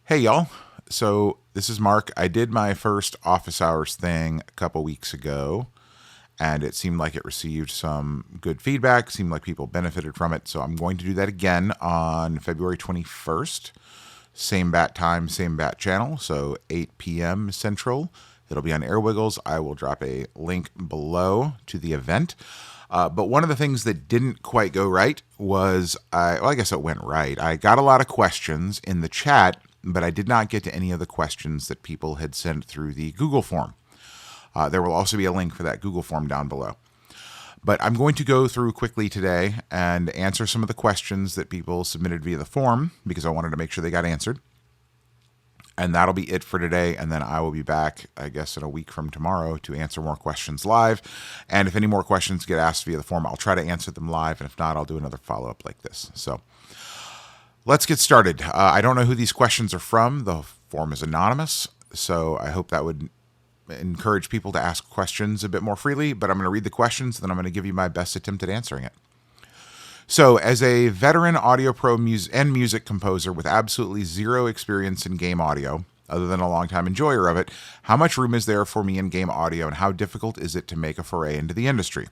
Hey, y'all. So, this is Mark. I did my first office hours thing a couple weeks ago, and it seemed like it received some good feedback, seemed like people benefited from it. So, I'm going to do that again on February 21st. Same bat time, same bat channel. So, 8 p.m. Central. It'll be on Airwiggles. I will drop a link below to the event. But one of the things that didn't quite go right was, I guess it went right. I got a lot of questions in the chat, but I did not get to any of the questions that people had sent through the Google form. There will also be a link for that Google form down below. But I'm going to go through quickly today and answer some of the questions that people submitted via the form because I wanted to make sure they got answered. And that'll be it for today. And then I will be back, I guess, in a week from tomorrow to answer more questions live. And if any more questions get asked via the form, I'll try to answer them live. And if not, I'll do another follow-up like this. So let's get started. I don't know who these questions are from. The form is anonymous. So I hope that would encourage people to ask questions a bit more freely. But I'm going to read the questions, and then I'm going to give you my best attempt at answering it. So, as a veteran audio pro and music composer with absolutely zero experience in game audio, other than a longtime enjoyer of it, how much room is there for me in game audio, and how difficult is it to make a foray into the industry?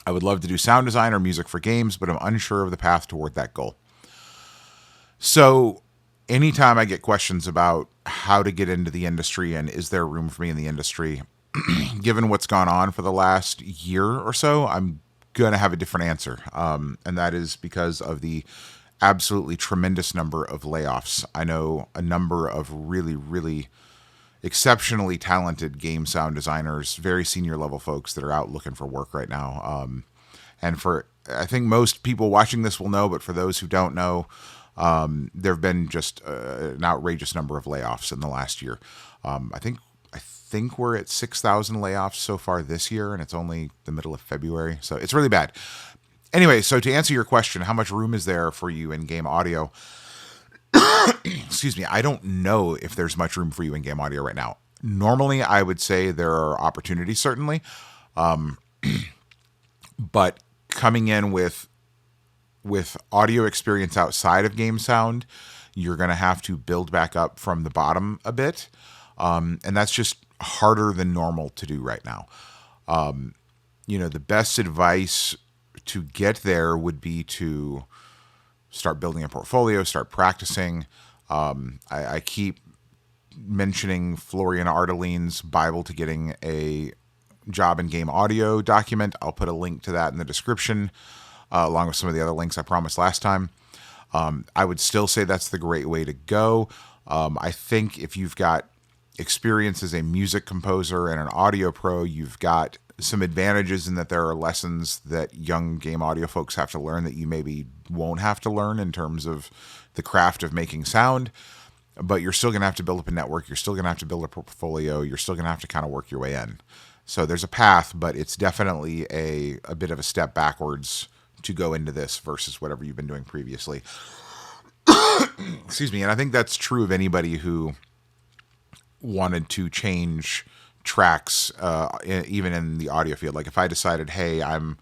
I would love to do sound design or music for games, but I'm unsure of the path toward that goal. So, anytime I get questions about how to get into the industry and is there room for me in the industry, given what's gone on for the last year or so, I'm going to have a different answer. And that is because of the absolutely tremendous number of layoffs. I know a number of really, really exceptionally talented game sound designers, very senior level folks that are out looking for work right now. I think most people watching this will know, but for those who don't know, there have been just an outrageous number of layoffs in the last year. I think we're at 6,000 layoffs so far this year, and it's only the middle of February, so it's really bad. Anyway, so to answer your question, how much room is there for you in game audio? Excuse me, I don't know if there's much room for you in game audio right now. Normally, I would say there are opportunities, certainly, but coming in with audio experience outside of game sound, you're going to have to build back up from the bottom a bit, and that's just harder than normal to do right now. The best advice to get there would be to start building a portfolio, start practicing. I keep mentioning Florian Ardelin's Bible to Getting a Job in Game Audio document. I'll put a link to that in the description, along with some of the other links I promised last time. I would still say that's the great way to go. I think if you've got experience as a music composer and an audio pro, you've got some advantages in that there are lessons that young game audio folks have to learn that you maybe won't have to learn in terms of the craft of making sound, but you're still going to have to build up a network. You're still going to have to build a portfolio. You're still going to have to kind of work your way in. So there's a path, but it's definitely a bit of a step backwards to go into this versus whatever you've been doing previously. Excuse me. And I think that's true of anybody who wanted to change tracks, even in the audio field. Like if I decided, hey, I'm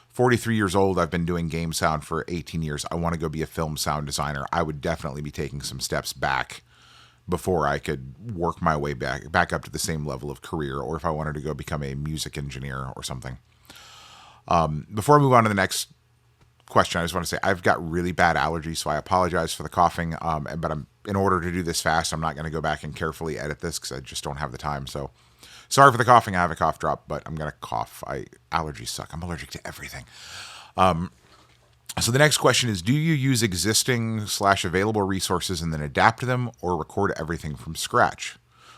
43 years old, I've been doing game sound for 18 years, I want to go be a film sound designer, I would definitely be taking some steps back before I could work my way back up to the same level of career, or if I wanted to go become a music engineer or something. Before I move on to the next question, I just want to say I've got really bad allergies, so I apologize for the coughing, but in order to do this fast, I'm not going to go back and carefully edit this because I just don't have the time. So sorry for the coughing. I have a cough drop, but I'm going to cough. Allergies suck. I'm allergic to everything. So the next question is, do you use existing/available resources and then adapt them, or record everything from scratch?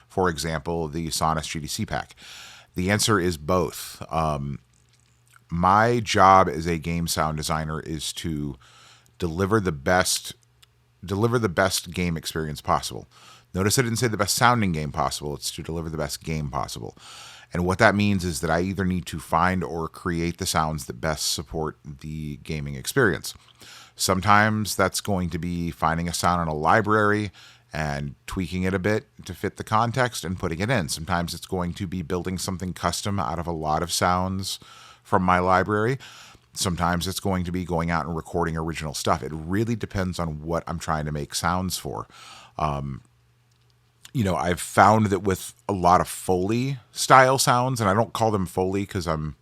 For example, the Sonus GDC pack. The answer is both. My job as a game sound designer is to deliver the best game experience possible. Notice I didn't say the best sounding game possible. It's to deliver the best game possible. And what that means is that I either need to find or create the sounds that best support the gaming experience. Sometimes that's going to be finding a sound in a library and tweaking it a bit to fit the context and putting it in. Sometimes it's going to be building something custom out of a lot of sounds from my library. Sometimes it's going to be going out and recording original stuff. It really depends on what I'm trying to make sounds for. I've found that with a lot of Foley style sounds, and I don't call them Foley because well,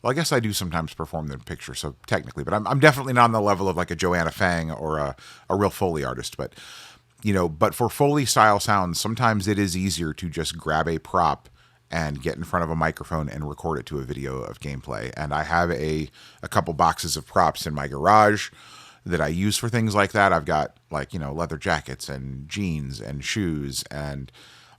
I guess I do sometimes perform them in picture, so technically, but I'm definitely not on the level of like a Joanna Fang or a real Foley artist. But, but for Foley style sounds, sometimes it is easier to just grab a prop and get in front of a microphone and record it to a video of gameplay. And I have a couple boxes of props in my garage that I use for things like that. I've got like, leather jackets and jeans and shoes and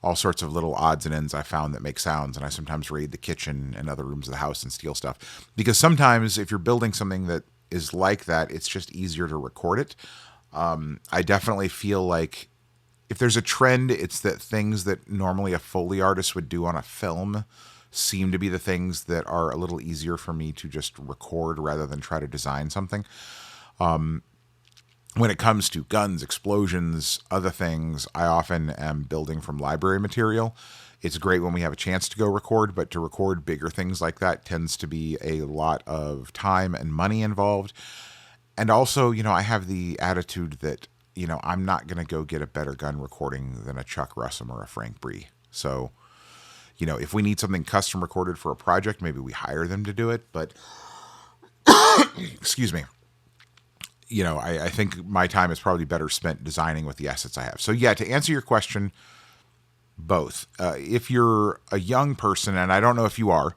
all sorts of little odds and ends I found that make sounds. And I sometimes raid the kitchen and other rooms of the house and steal stuff. Because sometimes if you're building something that is like that, it's just easier to record it. I definitely feel like if there's a trend, it's that things that normally a Foley artist would do on a film seem to be the things that are a little easier for me to just record rather than try to design something. When it comes to guns, explosions, other things, I often am building from library material. It's great when we have a chance to go record, but to record bigger things like that tends to be a lot of time and money involved. And also, I have the attitude that, I'm not going to go get a better gun recording than a Chuck Russum or a Frank Bree. So, if we need something custom recorded for a project, maybe we hire them to do it. But, excuse me. I think my time is probably better spent designing with the assets I have. So yeah, to answer your question, both. If you're a young person, and I don't know if you are,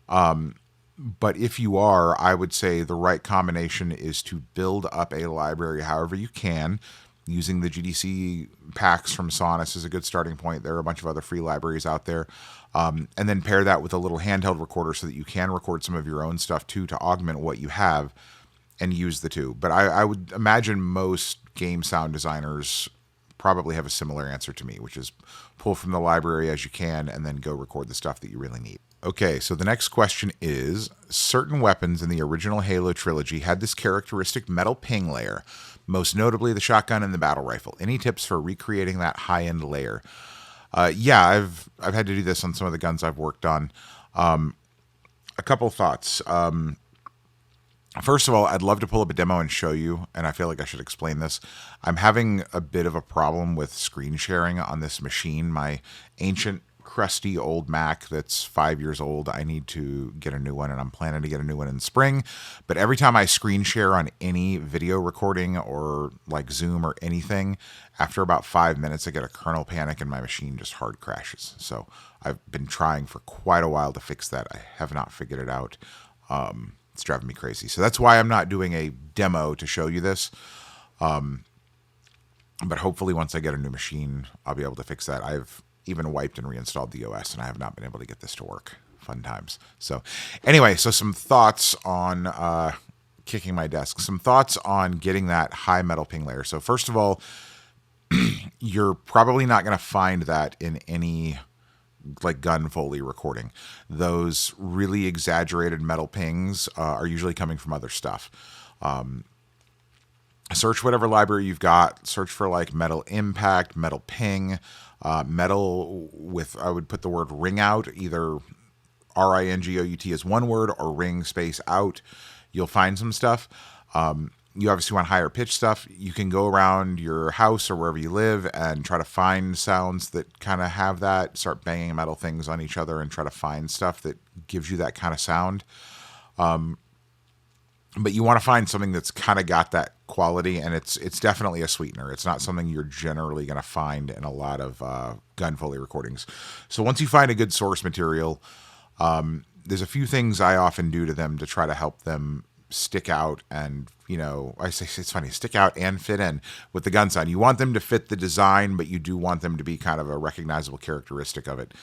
but if you are, I would say the right combination is to build up a library however you can. Using the GDC packs from Sonus is a good starting point. There are a bunch of other free libraries out there. And then pair that with a little handheld recorder so that you can record some of your own stuff too to augment what you have. And use the two. But I would imagine most game sound designers probably have a similar answer to me, which is pull from the library as you can and then go record the stuff that you really need. Okay, so the next question is, certain weapons in the original Halo trilogy had this characteristic metal ping layer, most notably the shotgun and the battle rifle. Any tips for recreating that high-end layer? Yeah, I've had to do this on some of the guns I've worked on. A couple thoughts. First of all, I'd love to pull up a demo and show you, and I feel like I should explain this. I'm having a bit of a problem with screen sharing on this machine. My ancient, crusty old Mac that's 5 years old, I need to get a new one, and I'm planning to get a new one in the spring. But every time I screen share on any video recording or like Zoom or anything, after about 5 minutes, I get a kernel panic and my machine just hard crashes. So I've been trying for quite a while to fix that. I have not figured it out. It's driving me crazy. So that's why I'm not doing a demo to show you this. But hopefully once I get a new machine, I'll be able to fix that. I've even wiped and reinstalled the OS, and I have not been able to get this to work. Fun times. So anyway, so some thoughts on kicking my desk. Some thoughts on getting that high metal ping layer. So first of all, you're probably not going to find that in any like gun Foley recording. Those really exaggerated metal pings are usually coming from other stuff. Search whatever library you've got. Search for like metal impact, metal ping, metal with, I would put the word ring out, either RINGOUT as one word or ring space out. You'll find some stuff. You obviously want higher pitch stuff. You can go around your house or wherever you live and try to find sounds that kind of have that. Start banging metal things on each other and try to find stuff that gives you that kind of sound. But you want to find something that's kind of got that quality, and it's definitely a sweetener. It's not something you're generally going to find in a lot of gun Foley recordings. So once you find a good source material, there's a few things I often do to them to try to help them stick out and, I say it's funny, stick out and fit in with the gun sound. You want them to fit the design, but you do want them to be kind of a recognizable characteristic of it.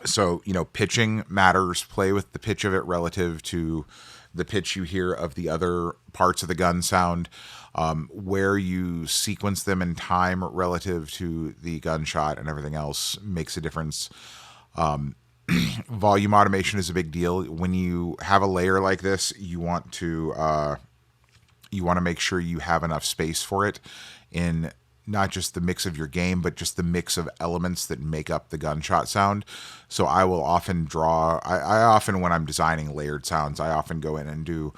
So, pitching matters. Play with the pitch of it relative to the pitch you hear of the other parts of the gun sound. Where you sequence them in time relative to the gunshot and everything else makes a difference. Volume automation is a big deal. When you have a layer like this, you want to make sure you have enough space for it in not just the mix of your game, but just the mix of elements that make up the gunshot sound. So I will often I often, when I'm designing layered sounds, I often go in and do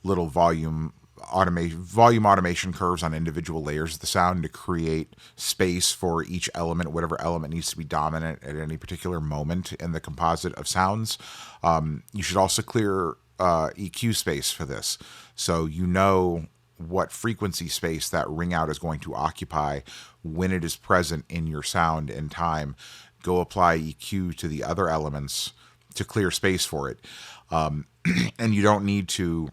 little volume volume automation curves on individual layers of the sound to create space for each element, whatever element needs to be dominant at any particular moment in the composite of sounds. You should also clear EQ space for this, so you know what frequency space that ring out is going to occupy when it is present in your sound in time. Go apply EQ to the other elements to clear space for it. And you don't need to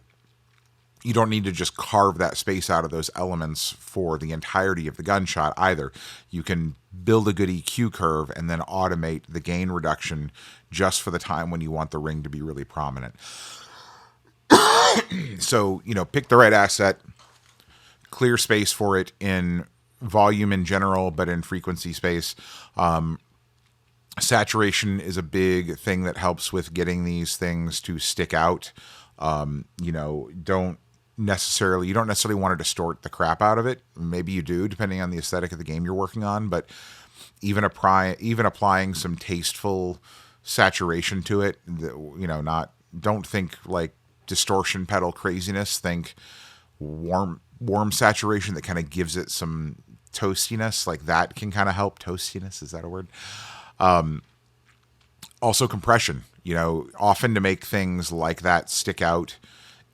just carve that space out of those elements for the entirety of the gunshot either. You can build a good EQ curve and then automate the gain reduction just for the time when you want the ring to be really prominent. So, pick the right asset, clear space for it in volume in general, but in frequency space. Saturation is a big thing that helps with getting these things to stick out. You don't necessarily want to distort the crap out of it. Maybe you do, depending on the aesthetic of the game you're working on, but even applying some tasteful saturation to it, don't think like distortion pedal craziness. Think warm saturation that kind of gives it some toastiness. Like that can kind of help. Toastiness, is that a word? Also compression, often to make things like that stick out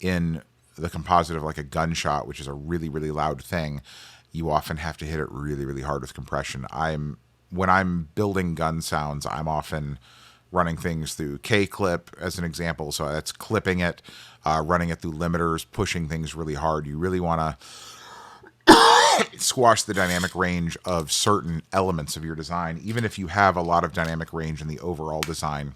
in the composite of like a gunshot, which is a really, really loud thing, you often have to hit it really, really hard with compression. When I'm building gun sounds, I'm often running things through K-clip as an example. So that's clipping it, running it through limiters, pushing things really hard. You really want to squash the dynamic range of certain elements of your design. Even if you have a lot of dynamic range in the overall design,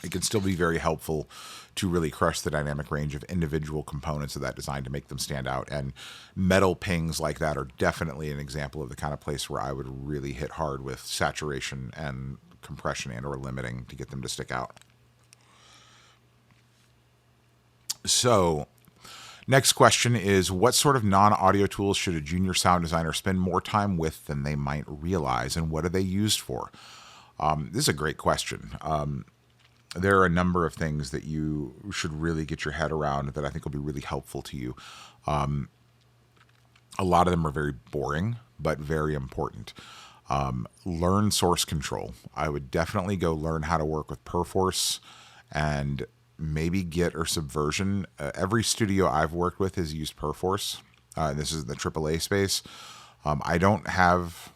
it can still be very helpful to really crush the dynamic range of individual components of that design to make them stand out. And metal pings like that are definitely an example of the kind of place where I would really hit hard with saturation and compression and or limiting to get them to stick out. So next question is, what sort of non-audio tools should a junior sound designer spend more time with than they might realize, and what are they used for? This is a great question. There are a number of things that you should really get your head around that I think will be really helpful to you. A lot of them are very boring, but very important. Learn source control. I would definitely go learn how to work with Perforce and maybe Git or Subversion. Every studio I've worked with has used Perforce. This is the AAA space. I don't have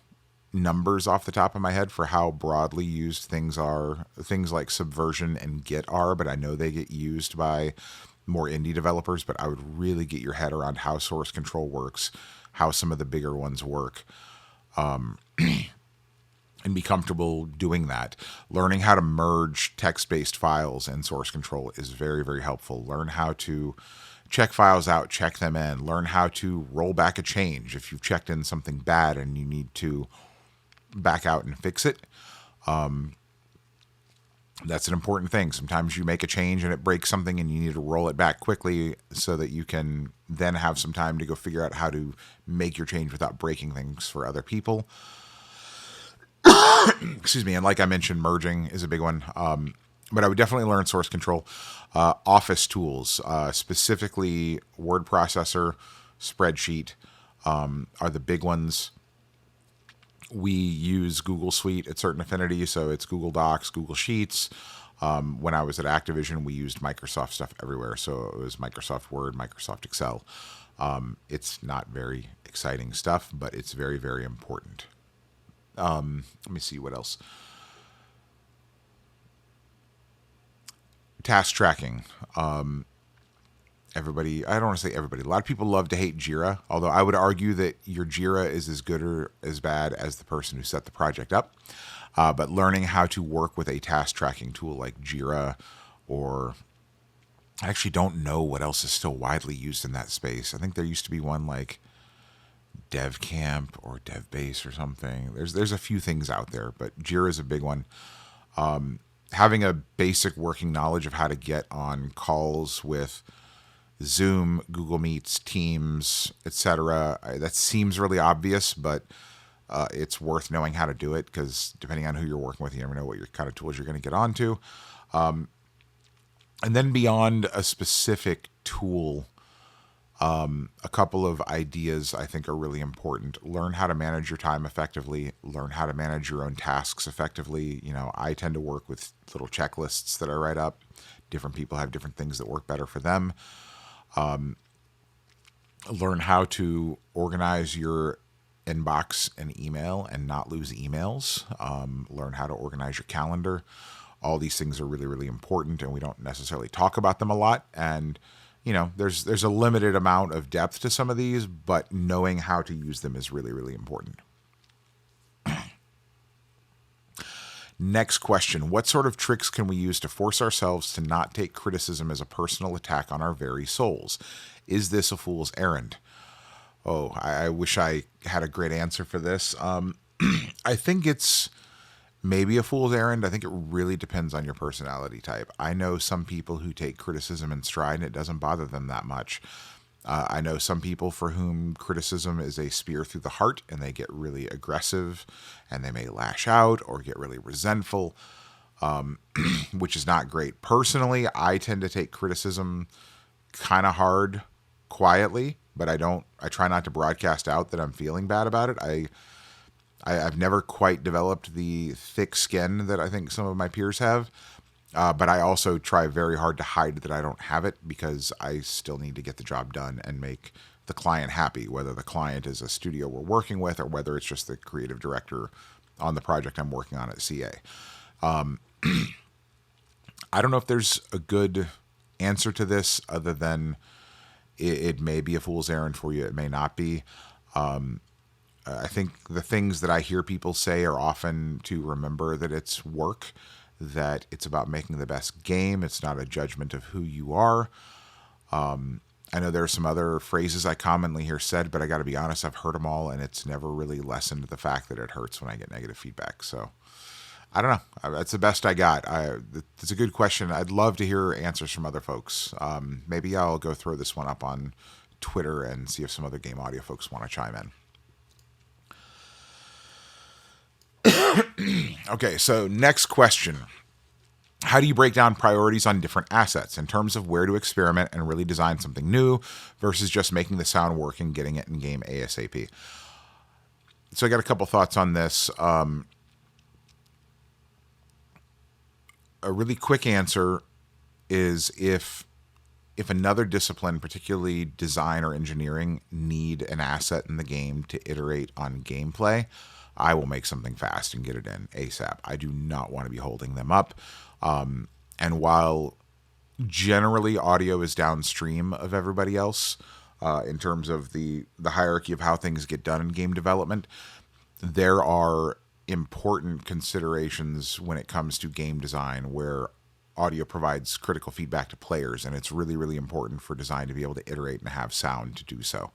numbers off the top of my head for how broadly used things like Subversion and Git are, but I know they get used by more indie developers. But I would really get your head around how source control works, how some of the bigger ones work, and be comfortable doing that. Learning how to merge text-based files and source control is very, very helpful. Learn how to check files out, check them in. Learn how to roll back a change if you've checked in something bad and you need to back out and fix it. That's an important thing. Sometimes you make a change and it breaks something and you need to roll it back quickly so that you can then have some time to go figure out how to make your change without breaking things for other people. Excuse me. And like I mentioned, merging is a big one. But I would definitely learn source control. Office tools, specifically word processor, spreadsheet, are the big ones. We use Google Suite at certain affinity, so it's Google Docs, Google Sheets. When I was at Activision, we used Microsoft stuff everywhere, so it was Microsoft Word, Microsoft Excel. It's not very exciting stuff, but it's very, very important. Let me see what else. Task tracking. I don't want to say everybody. A lot of people love to hate Jira, although I would argue that your Jira is as good or as bad as the person who set the project up. But learning how to work with a task tracking tool like Jira, or I actually don't know what else is still widely used in that space. I think there used to be one like DevCamp or DevBase or something. There's a few things out there, but Jira is a big one. Having a basic working knowledge of how to get on calls with Zoom, Google Meets, Teams, etc. That seems really obvious, but it's worth knowing how to do it, because depending on who you're working with, you never know what your kind of tools you're going to get onto. And then beyond a specific tool, A couple of ideas I think are really important. Learn how to manage your time effectively. Learn how to manage your own tasks effectively. I tend to work with little checklists that I write up. Different people have different things that work better for them. Learn how to organize your inbox and email and not lose emails. Learn how to organize your calendar. All these things are really, really important, and we don't necessarily talk about them a lot. And there's a limited amount of depth to some of these, but knowing how to use them is really, really important. Next question. What sort of tricks can we use to force ourselves to not take criticism as a personal attack on our very souls? Is this a fool's errand? Oh, I wish I had a great answer for this. I think it's maybe a fool's errand. I think it really depends on your personality type. I know some people who take criticism in stride and it doesn't bother them that much. I know some people for whom criticism is a spear through the heart and they get really aggressive and they may lash out or get really resentful, which is not great. Personally, I tend to take criticism kind of hard, quietly, but I try not to broadcast out that I'm feeling bad about it. I've never quite developed the thick skin that I think some of my peers have. But I also try very hard to hide that I don't have it because I still need to get the job done and make the client happy, whether the client is a studio we're working with or whether it's just the creative director on the project I'm working on at CA. I don't know if there's a good answer to this other than it may be a fool's errand for you. It may not be. I think the things that I hear people say are often to remember that it's work, that it's about making the best game. It's not a judgment of who you are. I know there are some other phrases I commonly hear said, but I got to be honest, I've heard them all, and it's never really lessened the fact that it hurts when I get negative feedback. So I don't know. That's the best I got. It's a good question. I'd love to hear answers from other folks. Maybe I'll go throw this one up on Twitter and see if some other game audio folks want to chime in. Okay, so next question. How do you break down priorities on different assets in terms of where to experiment and really design something new versus just making the sound work and getting it in game ASAP? So I got a couple thoughts on this. A really quick answer is if another discipline, particularly design or engineering, need an asset in the game to iterate on gameplay, I will make something fast and get it in ASAP. I do not want to be holding them up. And while generally audio is downstream of everybody else in terms of the hierarchy of how things get done in game development, there are important considerations when it comes to game design where audio provides critical feedback to players, and it's really, really important for design to be able to iterate and have sound to do so.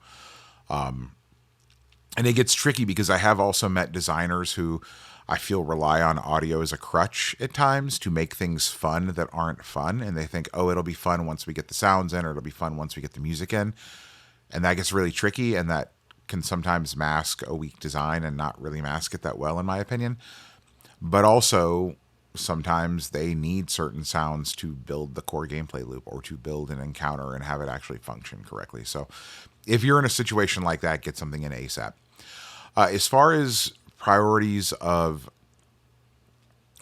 And it gets tricky because I have also met designers who I feel rely on audio as a crutch at times to make things fun that aren't fun. And they think, oh, it'll be fun once we get the sounds in, or it'll be fun once we get the music in. And that gets really tricky, and that can sometimes mask a weak design and not really mask it that well, in my opinion. But also, sometimes they need certain sounds to build the core gameplay loop or to build an encounter and have it actually function correctly. So if you're in a situation like that, get something in ASAP. As far as priorities of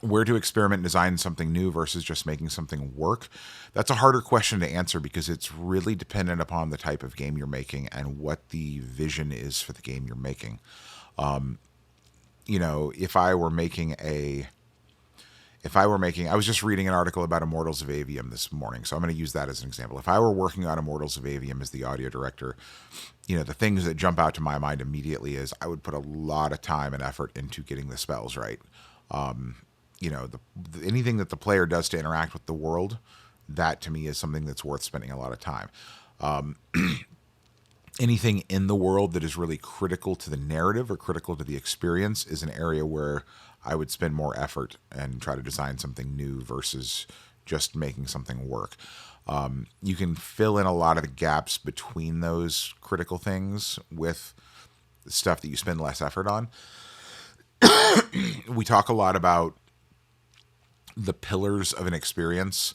where to experiment and design something new versus just making something work, that's a harder question to answer because it's really dependent upon the type of game you're making and what the vision is for the game you're making. If I were making I was just reading an article about Immortals of Avium this morning, so I'm going to use that as an example. If I were working on Immortals of Avium as the audio director, the things that jump out to my mind immediately is I would put a lot of time and effort into getting the spells right. Anything that the player does to interact with the world, that to me is something that's worth spending a lot of time. Anything in the world that is really critical to the narrative or critical to the experience is an area where I would spend more effort and try to design something new versus just making something work. You can fill in a lot of the gaps between those critical things with stuff that you spend less effort on. We talk a lot about the pillars of an experience.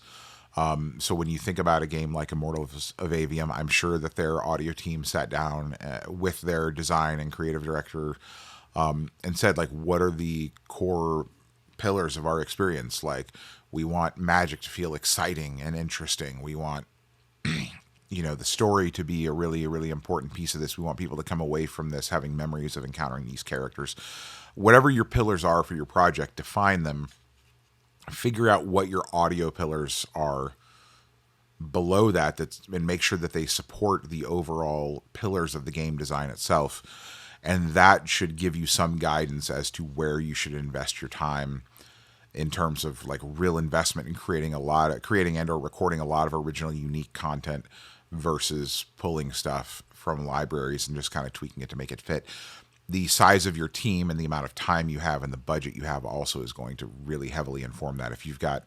So when you think about a game like Immortals of Avium, I'm sure that their audio team sat down with their design and creative director and said, like, what are the core pillars of our experience? Like, we want magic to feel exciting and interesting. We want, the story to be a really, really important piece of this. We want people to come away from this having memories of encountering these characters. Whatever your pillars are for your project, define them. Figure out what your audio pillars are below that, and make sure that they support the overall pillars of the game design itself. And that should give you some guidance as to where you should invest your time in terms of like real investment in creating and or recording a lot of original unique content versus pulling stuff from libraries and just kind of tweaking it to make it fit. The size of your team and the amount of time you have and the budget you have also is going to really heavily inform that. If you've got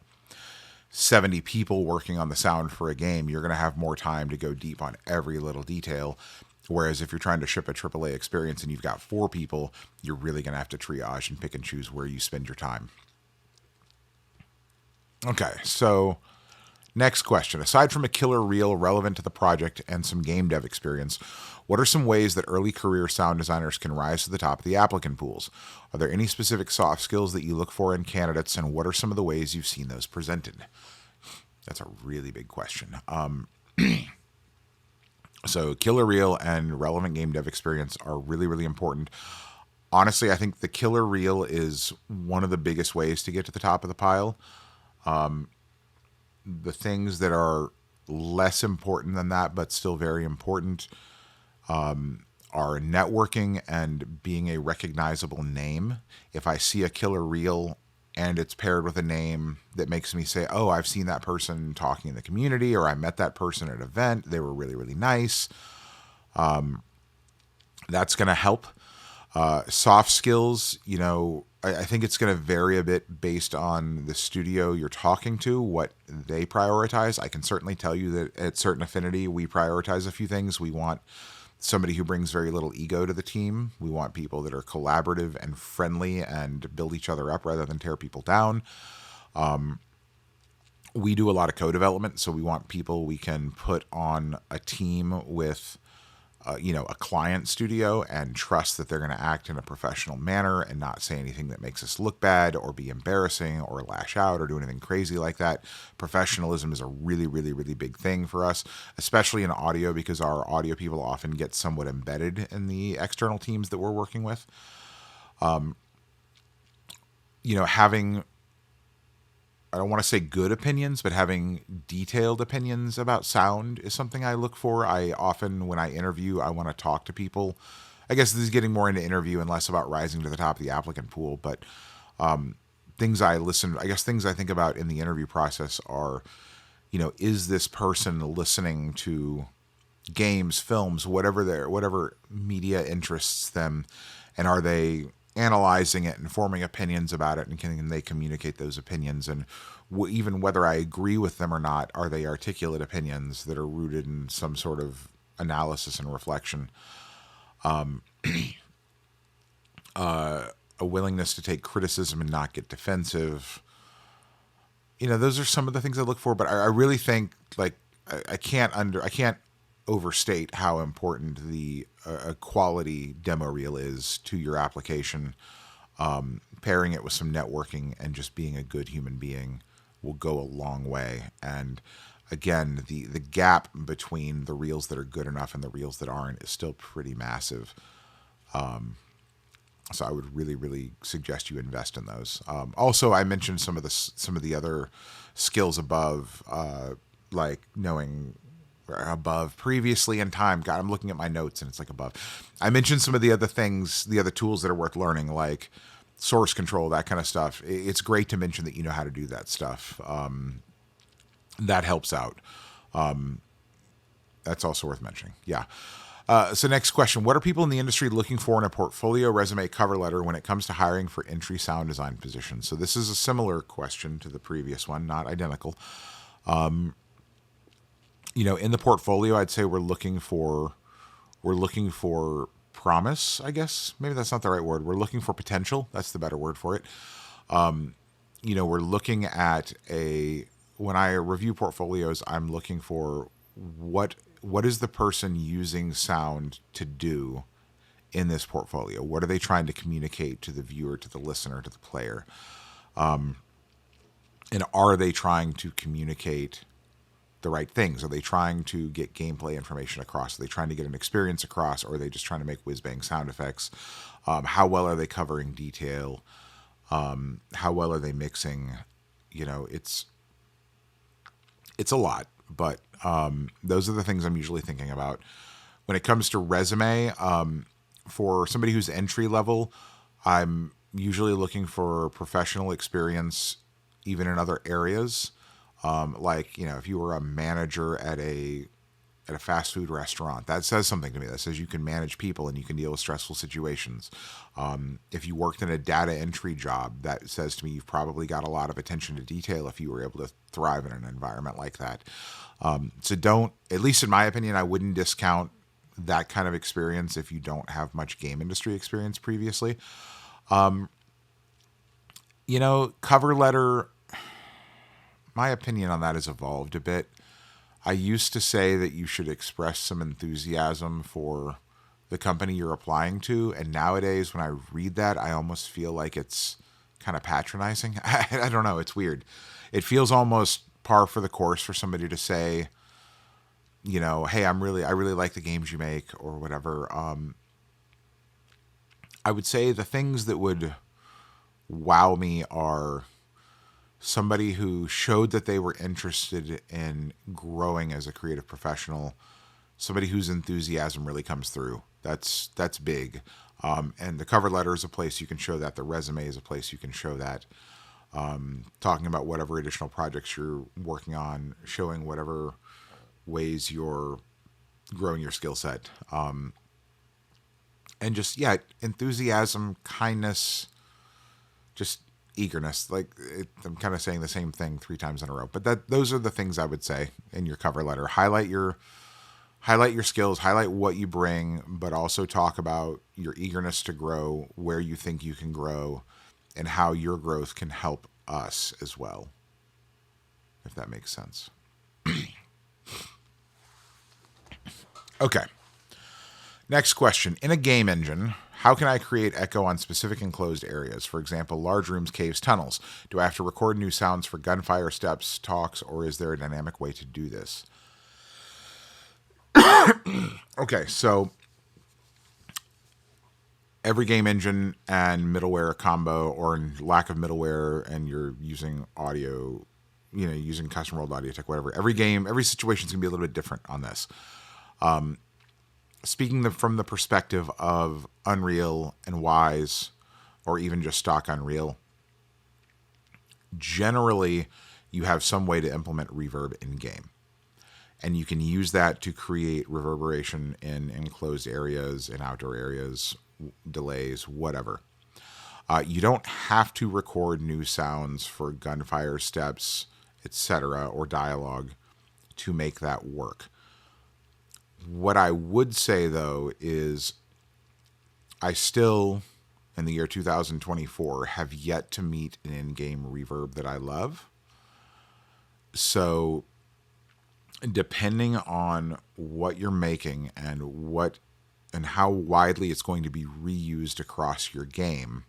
70 people working on the sound for a game, you're going to have more time to go deep on every little detail. Whereas if you're trying to ship a AAA experience and you've got 4 people, you're really going to have to triage and pick and choose where you spend your time. Okay, so next question. Aside from a killer reel relevant to the project and some game dev experience, what are some ways that early career sound designers can rise to the top of the applicant pools? Are there any specific soft skills that you look for in candidates, and what are some of the ways you've seen those presented? That's a really big question. So killer reel and relevant game dev experience are really, really important. Honestly, I think the killer reel is one of the biggest ways to get to the top of the pile. The things that are less important than that, but still very important, are networking and being a recognizable name. If I see a killer reel and it's paired with a name that makes me say, oh, I've seen that person talking in the community, or I met that person at an event, they were really, really nice, that's going to help. Soft skills, I think it's going to vary a bit based on the studio you're talking to, what they prioritize. I can certainly tell you that at Certain Affinity, we prioritize a few things. We want somebody who brings very little ego to the team. We want people that are collaborative and friendly and build each other up rather than tear people down. We do a lot of co-development, so we want people we can put on a team with a client studio and trust that they're going to act in a professional manner and not say anything that makes us look bad or be embarrassing or lash out or do anything crazy like that. Professionalism is a really, really, really big thing for us, especially in audio, because our audio people often get somewhat embedded in the external teams that we're working with. Having, I don't want to say good opinions, but having detailed opinions about sound is something I look for. I often, when I interview, I want to talk to people. I guess this is getting more into interview and less about rising to the top of the applicant pool. But things I think about in the interview process are, is this person listening to games, films, whatever media interests them, and are they analyzing it and forming opinions about it, and can they communicate those opinions? And even whether I agree with them or not, are they articulate opinions that are rooted in some sort of analysis and reflection? A willingness to take criticism and not get defensive. Those are some of the things I look for, but I really think, like, I can't overstate how important the a quality demo reel is to your application. Pairing it with some networking and just being a good human being will go a long way. And again, the gap between the reels that are good enough and the reels that aren't is still pretty massive. So I would really, really suggest you invest in those. Also, I mentioned some of the other skills above, like knowing above previously in time. God, I'm looking at my notes and it's like above. I mentioned some of the other things, the other tools that are worth learning, like source control, that kind of stuff. It's great to mention that you know how to do that stuff. That helps out. That's also worth mentioning. Yeah. So next question. What are people in the industry looking for in a portfolio, resume, cover letter when it comes to hiring for entry sound design positions? So this is a similar question to the previous one, not identical. In the portfolio, I'd say we're looking for promise, I guess. Maybe that's not the right word. We're looking for potential. That's the better word for it. We're looking at a when I review portfolios, I'm looking for what is the person using sound to do in this portfolio? What are they trying to communicate to the viewer, to the listener, to the player? And are they trying to communicate the right things? Are they trying to get gameplay information across? Are they trying to get an experience across? Or are they just trying to make whiz-bang sound effects? How well are they covering detail? How well are they mixing? It's a lot, but those are the things I'm usually thinking about. When it comes to resume, for somebody who's entry level, I'm usually looking for professional experience, even in other areas. Like, if you were a manager at a fast food restaurant, that says something to me. That says you can manage people and you can deal with stressful situations. If you worked in a data entry job, that says to me you've probably got a lot of attention to detail if you were able to thrive in an environment like that. So don't, at least in my opinion, I wouldn't discount that kind of experience if you don't have much game industry experience previously. Cover letter, my opinion on that has evolved a bit. I used to say that you should express some enthusiasm for the company you're applying to, and nowadays when I read that, I almost feel like it's kind of patronizing. I don't know, it's weird. It feels almost par for the course for somebody to say, hey, I really like the games you make, or whatever. I would say the things that would wow me are somebody who showed that they were interested in growing as a creative professional, somebody whose enthusiasm really comes through. That's big. And the cover letter is a place you can show that. The resume is a place you can show that. Talking about whatever additional projects you're working on, showing whatever ways you're growing your skill set. And just, enthusiasm, kindness, just eagerness. I'm kind of saying the same thing 3 times in a row, but those are the things I would say in your cover letter. Highlight your skills, highlight what you bring, but also talk about your eagerness to grow, where you think you can grow, and how your growth can help us as well, if that makes sense. Okay. Next question. In a game engine, how can I create echo on specific enclosed areas? For example, large rooms, caves, tunnels. Do I have to record new sounds for gunfire, steps, talks, or is there a dynamic way to do this? Okay, so every game engine and middleware combo, or in lack of middleware, and you're using audio, using custom rolled audio tech, whatever. Every situation is going to be a little bit different on this. Speaking from the perspective of Unreal and Wise, or even just stock Unreal, generally you have some way to implement reverb in game. And you can use that to create reverberation in enclosed areas, in outdoor areas, delays, whatever. You don't have to record new sounds for gunfire, steps, etc., or dialogue to make that work. What I would say, though, is I still, in the year 2024, have yet to meet an in-game reverb that I love. So, depending on what you're making and how widely it's going to be reused across your game,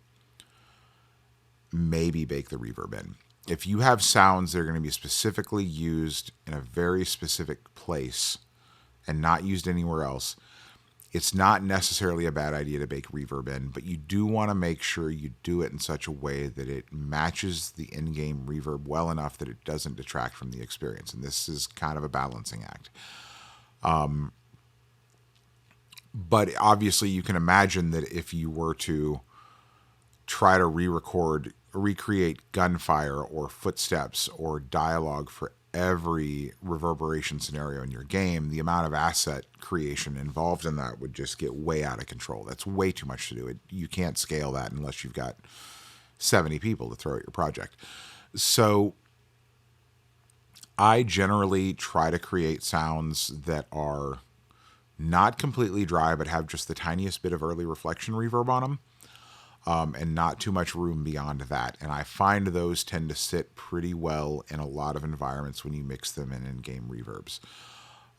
maybe bake the reverb in. If you have sounds that are going to be specifically used in a very specific place and not used anywhere else, it's not necessarily a bad idea to bake reverb in, but you do want to make sure you do it in such a way that it matches the in-game reverb well enough that it doesn't detract from the experience. And this is kind of a balancing act. But obviously you can imagine that if you were to try to recreate gunfire or footsteps or dialogue for every reverberation scenario in your game, the amount of asset creation involved in that would just get way out of control. That's way too much to do. You can't scale that unless you've got 70 people to throw at your project. So I generally try to create sounds that are not completely dry, but have just the tiniest bit of early reflection reverb on them. and not too much room beyond that. And I find those tend to sit pretty well in a lot of environments when you mix them in game reverbs.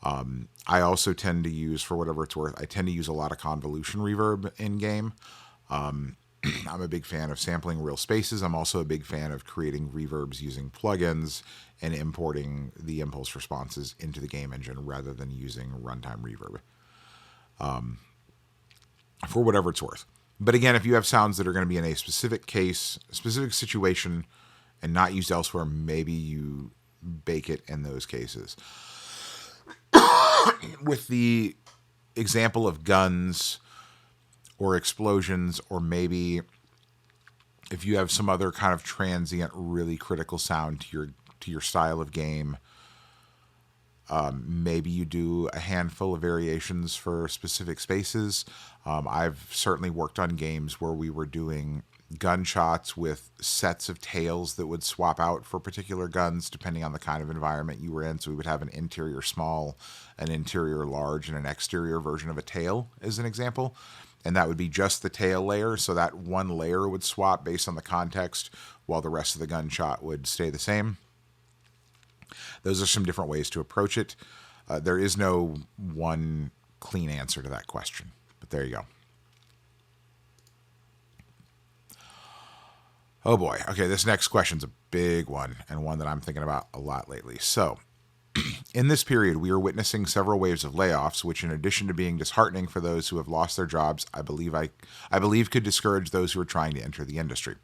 I also tend to use, for whatever it's worth, I tend to use a lot of convolution reverb in game. I'm a big fan of sampling real spaces. I'm also a big fan of creating reverbs using plugins and importing the impulse responses into the game engine rather than using runtime reverb, for whatever it's worth. But again, if you have sounds that are going to be in a specific case, specific situation, and not used elsewhere, maybe you bake it in those cases. With the example of guns or explosions, or maybe if you have some other kind of transient, really critical sound to your style of game, maybe you do a handful of variations for specific spaces. I've certainly worked on games where we were doing gunshots with sets of tails that would swap out for particular guns depending on the kind of environment you were in. So we would have an interior small, an interior large, and an exterior version of a tail as an example. And that would be just the tail layer. So that one layer would swap based on the context while the rest of the gunshot would stay the same. Those are some different ways to approach it. There is no one clean answer to that question, but there you go. Oh boy. Okay, this next question's a big one, and one that I'm thinking about a lot lately. So, in this period, we are witnessing several waves of layoffs, which, in addition to being disheartening for those who have lost their jobs, I believe could discourage those who are trying to enter the industry.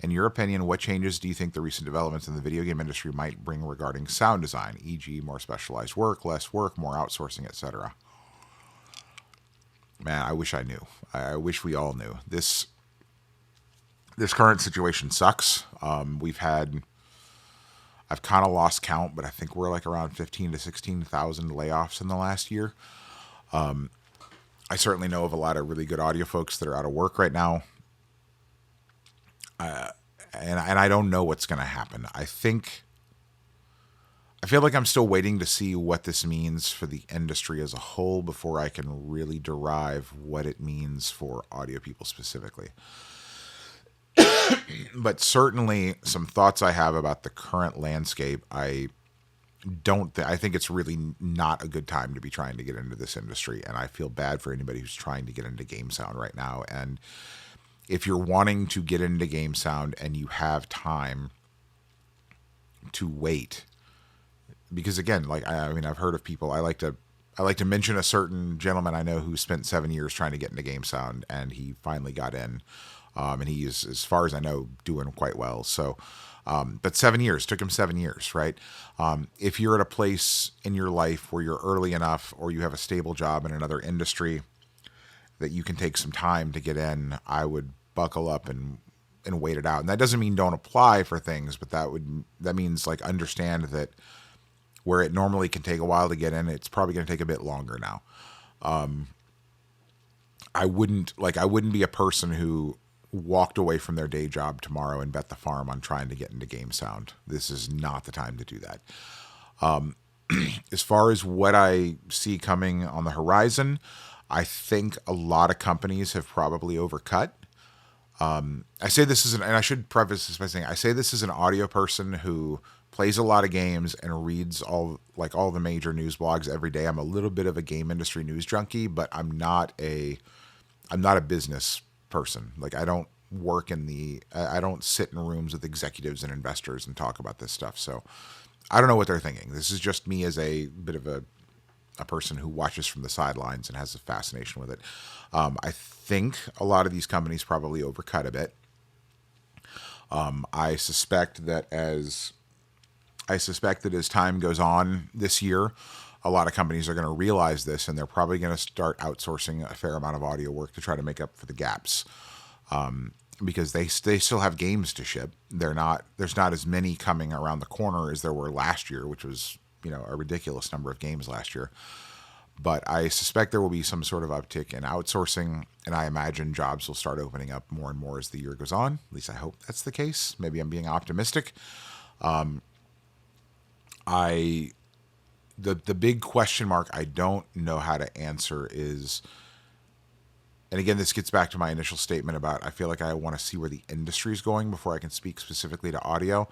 In your opinion, what changes do you think the recent developments in the video game industry might bring regarding sound design, e.g., more specialized work, less work, more outsourcing, etc.? Man, I wish I knew. I wish we all knew. This current situation sucks. I've kind of lost count, but I think we're like around 15 to 16,000 layoffs in the last year. I certainly know of a lot of really good audio folks that are out of work right now. And I don't know what's going to happen. I feel like I'm still waiting to see what this means for the industry as a whole before I can really derive what it means for audio people specifically. But certainly some thoughts I have about the current landscape. I think it's really not a good time to be trying to get into this industry. And I feel bad for anybody who's trying to get into game sound right now. And if you're wanting to get into game sound and you have time to wait, because again, like, I've heard of people, I like to mention a certain gentleman I know who spent 7 years trying to get into game sound, and he finally got in. And he is, as far as I know, doing quite well. So, but 7 years, took him 7 years, right? If you're at a place in your life where you're early enough, or you have a stable job in another industry that you can take some time to get in, I would buckle up and wait it out. And that doesn't mean don't apply for things, but that means like understand that where it normally can take a while to get in, it's probably going to take a bit longer now. I wouldn't be a person who walked away from their day job tomorrow and bet the farm on trying to get into game sound. This is not the time to do that. As far as what I see coming on the horizon, I think a lot of companies have probably overcut. I say this and I should preface this by saying, I say this as an audio person who plays a lot of games and reads all the major news blogs every day. I'm a little bit of a game industry news junkie, but I'm not a business person. Like, I don't I don't sit in rooms with executives and investors and talk about this stuff. So I don't know what they're thinking. This is just me as a bit of a person who watches from the sidelines and has a fascination with it. I think a lot of these companies probably overcut a bit. I suspect that as time goes on this year, a lot of companies are going to realize this, and they're probably going to start outsourcing a fair amount of audio work to try to make up for the gaps. Because they still have games to ship. There's not as many coming around the corner as there were last year, which was, a ridiculous number of games last year. But I suspect there will be some sort of uptick in outsourcing, and I imagine jobs will start opening up more and more as the year goes on. At least I hope that's the case. Maybe I'm being optimistic. The big question mark I don't know how to answer is and again, this gets back to my initial statement about I feel like I want to see where the industry is going before I can speak specifically to audio.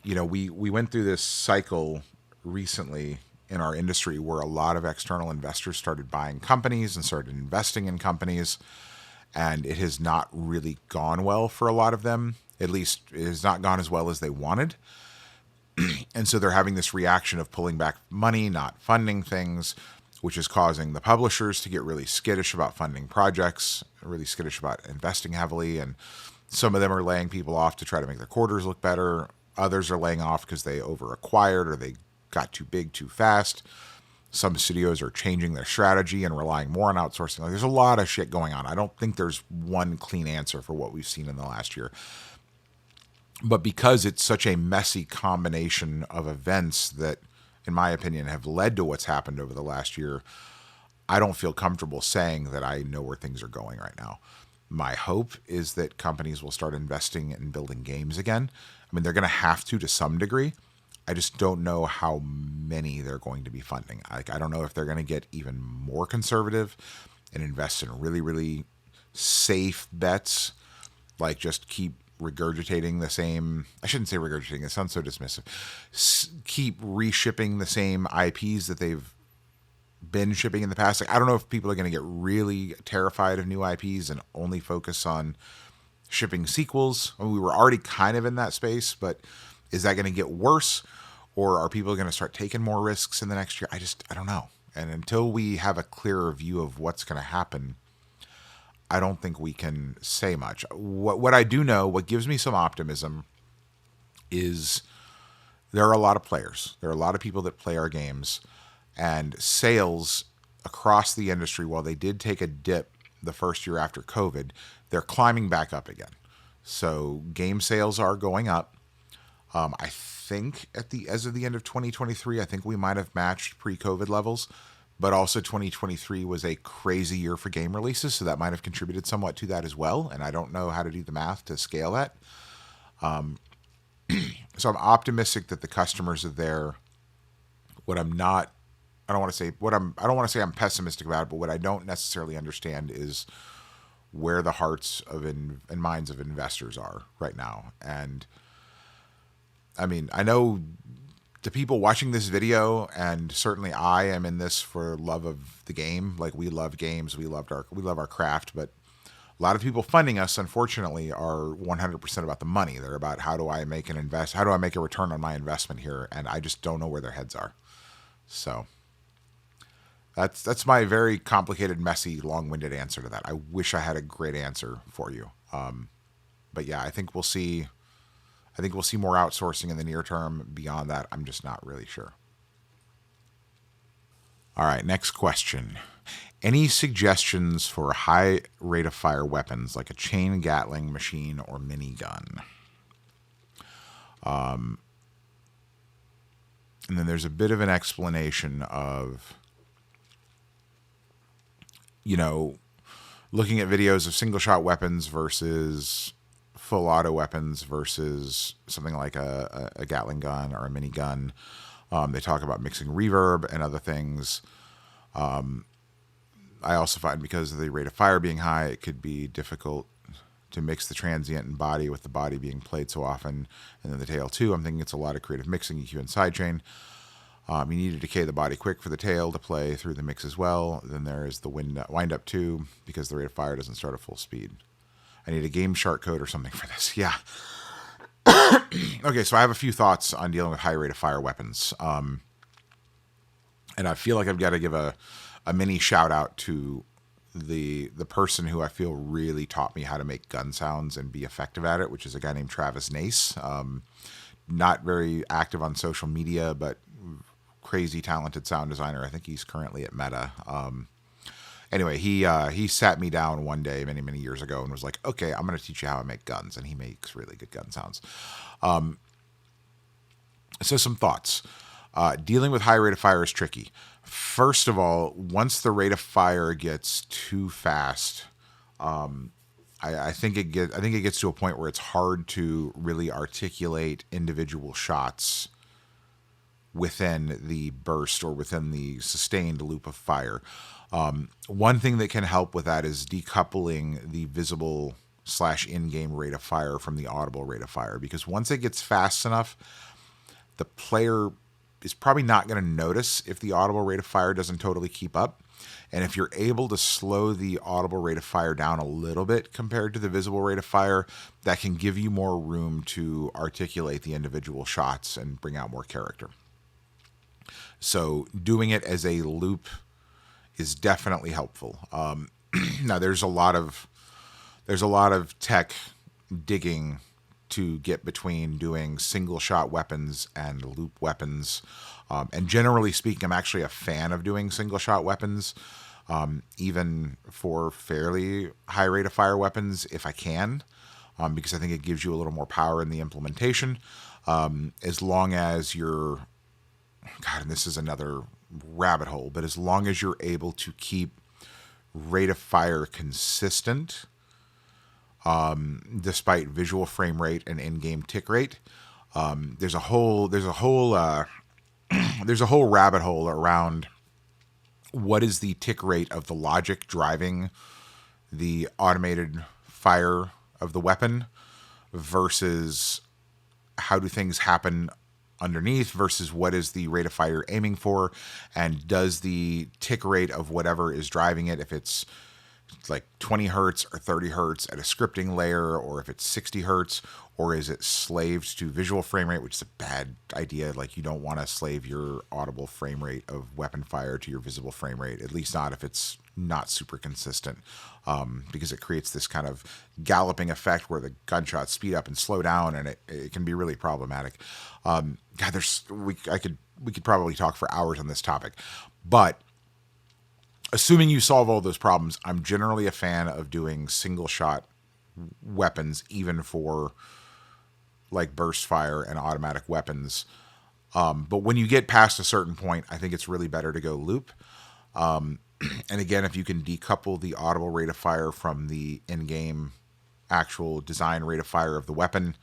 We went through this cycle recently in our industry where a lot of external investors started buying companies and started investing in companies, and it has not really gone well for a lot of them. At least it has not gone as well as they wanted. And so they're having this reaction of pulling back money, not funding things, which is causing the publishers to get really skittish about funding projects, really skittish about investing heavily. And some of them are laying people off to try to make their quarters look better. Others are laying off because they over acquired or they got too big too fast. Some studios are changing their strategy and relying more on outsourcing. Like, there's a lot of shit going on. I don't think there's one clean answer for what we've seen in the last year. But because it's such a messy combination of events that, in my opinion, have led to what's happened over the last year, I don't feel comfortable saying that I know where things are going right now. My hope is that companies will start investing in building games again. I mean, they're going to have to some degree. I just don't know how many they're going to be funding. I don't know if they're going to get even more conservative and invest in really, really safe bets, like just keep regurgitating the same. I shouldn't say regurgitating. It sounds so dismissive. Keep reshipping the same IPs that they've been shipping in the past. Like, I don't know if people are going to get really terrified of new IPs and only focus on shipping sequels. I mean, we were already kind of in that space, but is that going to get worse, or are people going to start taking more risks in the next year? I don't know. And until we have a clearer view of what's going to happen, I don't think we can say much. What I do know, what gives me some optimism, is there are a lot of players. There are a lot of people that play our games, and sales across the industry, while they did take a dip the first year after COVID, they're climbing back up again. So game sales are going up. I think as of the end of 2023, I think we might have matched pre-COVID levels. But also 2023 was a crazy year for game releases, so that might have contributed somewhat to that as well. And I don't know how to do the math to scale that. So I'm optimistic that the customers are there. What I'm not, I don't want to say I'm pessimistic about it, but what I don't necessarily understand is where the hearts of and minds of investors are right now. And I mean, I know the people watching this video, and certainly I am in this for love of the game. Like, we love games, we love our craft, but a lot of people funding us, unfortunately, are 100% about the money. They're about how do I make a return on my investment here, and I just don't know where their heads are. So that's my very complicated, messy, long-winded answer to that. I wish I had a great answer for you. But yeah, I think we'll see more outsourcing in the near term. Beyond that, I'm just not really sure. All right, next question. Any suggestions for high rate of fire weapons like a chain Gatling machine or minigun? And then there's a bit of an explanation of, looking at videos of single shot weapons versus full auto weapons versus something like a Gatling gun or a minigun. They talk about mixing reverb and other things. I also find because of the rate of fire being high, it could be difficult to mix the transient and body with the body being played so often. And then the tail too, I'm thinking it's a lot of creative mixing, EQ and sidechain. You need to decay the body quick for the tail to play through the mix as well. Then there is the wind up too, because the rate of fire doesn't start at full speed. I need a game shark code or something for this. Yeah. Okay, so I have a few thoughts on dealing with high rate of fire weapons. And I feel like I've got to give a mini shout out to the person who I feel really taught me how to make gun sounds and be effective at it, which is a guy named Travis Nace. Not very active on social media, but crazy talented sound designer. I think he's currently at Meta. Anyway, he sat me down one day many, many years ago and was like, okay, I'm going to teach you how I make guns. And he makes really good gun sounds. So some thoughts. Dealing with high rate of fire is tricky. First of all, once the rate of fire gets too fast, I think it gets to a point where it's hard to really articulate individual shots within the burst or within the sustained loop of fire. One thing that can help with that is decoupling the visible / in-game rate of fire from the audible rate of fire, because once it gets fast enough, the player is probably not going to notice if the audible rate of fire doesn't totally keep up. And if you're able to slow the audible rate of fire down a little bit compared to the visible rate of fire, that can give you more room to articulate the individual shots and bring out more character. So doing it as a loop is definitely helpful. Now there's a lot of tech digging to get between doing single shot weapons and loop weapons. And generally speaking, I'm actually a fan of doing single shot weapons, even for fairly high rate of fire weapons if I can, because I think it gives you a little more power in the implementation. As long as you're, God, and this is another rabbit hole, but as long as you're able to keep rate of fire consistent, despite visual frame rate and in-game tick rate, there's a whole rabbit hole around what is the tick rate of the logic driving the automated fire of the weapon versus how do things happen underneath versus what is the rate of fire aiming for, and does the tick rate of whatever is driving it, if it's like 20 hertz or 30 hertz at a scripting layer, or if it's 60 hertz, or is it slaved to visual frame rate, which is a bad idea. Like, you don't want to slave your audible frame rate of weapon fire to your visible frame rate, at least not if it's not super consistent, because it creates this kind of galloping effect where the gunshots speed up and slow down, and it can be really problematic. God, we could probably talk for hours on this topic, but assuming you solve all those problems, I'm generally a fan of doing single shot weapons, even for like burst fire and automatic weapons. But when you get past a certain point, I think it's really better to go loop. And again, if you can decouple the audible rate of fire from the in-game actual design rate of fire of the weapon,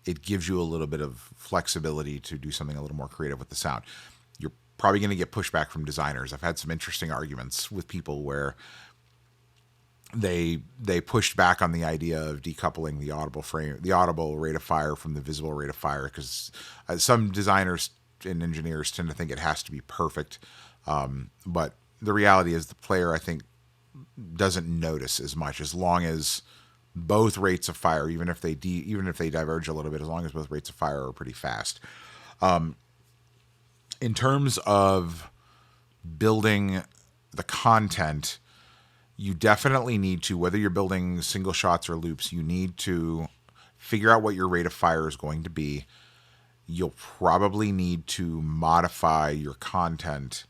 it gives you a little bit of flexibility to do something a little more creative with the sound. You're probably going to get pushback from designers. I've had some interesting arguments with people where they pushed back on the idea of decoupling the audible rate of fire from the visible rate of fire, because some designers and engineers tend to think it has to be perfect. But the reality is the player, I think, doesn't notice as much, as long as both rates of fire, even if they diverge a little bit, as long as both rates of fire are pretty fast. In terms of building the content, you definitely need to, whether you're building single shots or loops, you need to figure out what your rate of fire is going to be. You'll probably need to modify your content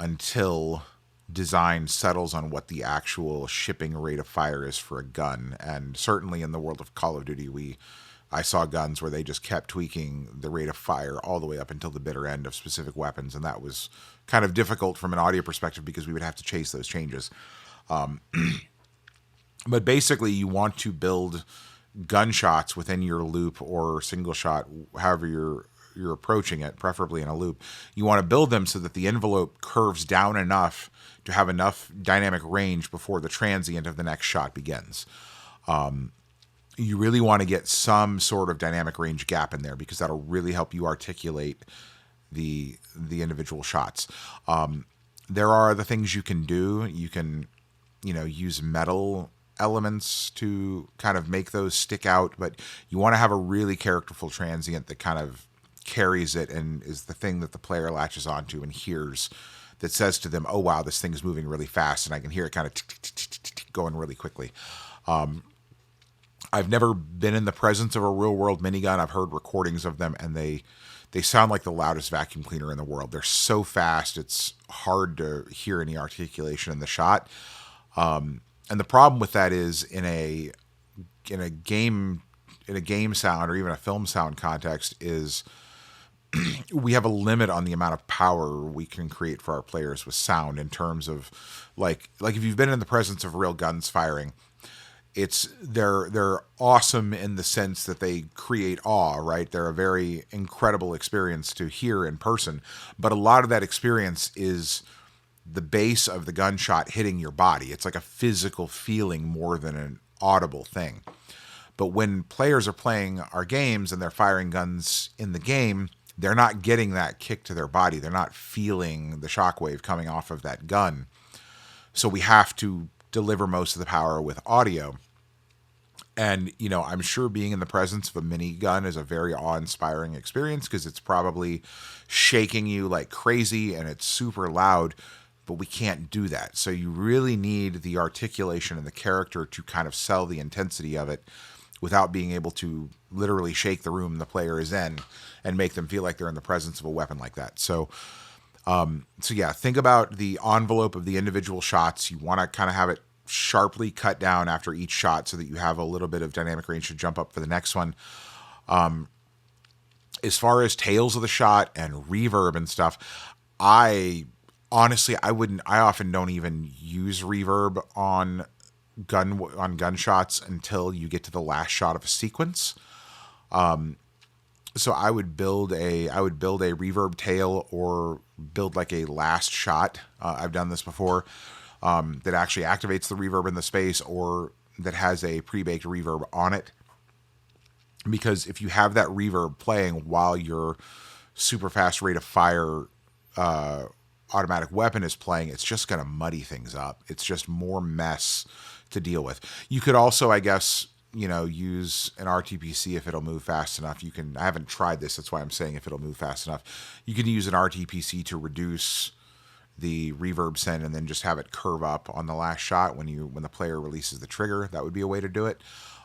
until design settles on what the actual shipping rate of fire is for a gun. And certainly in the world of Call of Duty, I saw guns where they just kept tweaking the rate of fire all the way up until the bitter end of specific weapons, and that was kind of difficult from an audio perspective because we would have to chase those changes. But basically, you want to build gunshots within your loop or single shot, however you're approaching it, preferably in a loop. You want to build them so that the envelope curves down enough to have enough dynamic range before the transient of the next shot begins. You really want to get some sort of dynamic range gap in there, because that'll really help you articulate the individual shots. There are other things you can do. You can, use metal elements to kind of make those stick out, but you want to have a really characterful transient that kind of carries it and is the thing that the player latches onto and hears, that says to them, oh wow, this thing is moving really fast, and I can hear it kind of going really quickly. I've never been in the presence of a real world minigun. I've heard recordings of them, and they sound like the loudest vacuum cleaner in the world. They're so fast, it's hard to hear any articulation in the shot. And the problem with that is in a game sound or even a film sound context is we have a limit on the amount of power we can create for our players with sound, in terms of like if you've been in the presence of real guns firing, they're awesome in the sense that they create awe, right? They're a very incredible experience to hear in person, but a lot of that experience is the base of the gunshot hitting your body. It's like a physical feeling more than an audible thing. But when players are playing our games and they're firing guns in the game, they're not getting that kick to their body. They're not feeling the shockwave coming off of that gun. So we have to deliver most of the power with audio. And, you know, I'm sure being in the presence of a minigun is a very awe-inspiring experience because it's probably shaking you like crazy and it's super loud, but we can't do that. So you really need the articulation and the character to kind of sell the intensity of it without being able to literally shake the room the player is in and make them feel like they're in the presence of a weapon like that. So yeah, think about the envelope of the individual shots. You want to kind of have it sharply cut down after each shot so that you have a little bit of dynamic range to jump up for the next one. As far as tails of the shot and reverb and stuff, I often don't even use reverb on gunshots until you get to the last shot of a sequence. So I would build a reverb tail or build like a last shot. I've done this before. That actually activates the reverb in the space or that has a pre-baked reverb on it. Because if you have that reverb playing while your super fast rate of fire automatic weapon is playing, it's just going to muddy things up. It's just more mess to deal with. You could also, I guess, use an RTPC if it'll move fast enough. I haven't tried this, that's why I'm saying if it'll move fast enough. You can use an RTPC to reduce the reverb send and then just have it curve up on the last shot when the player releases the trigger. That would be a way to do it.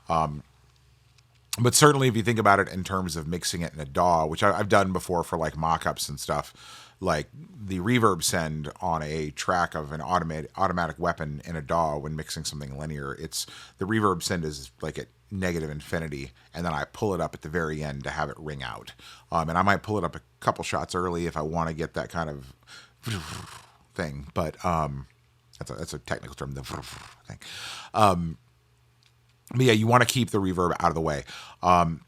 But certainly if you think about it in terms of mixing it in a DAW, which I've done before for like mock-ups and stuff, like the reverb send on a track of an automatic weapon in a DAW when mixing something linear, the reverb send is like at negative infinity, and then I pull it up at the very end to have it ring out. And I might pull it up a couple shots early if I want to get that kind of thing, but that's a technical term, the thing. But yeah, you want to keep the reverb out of the way.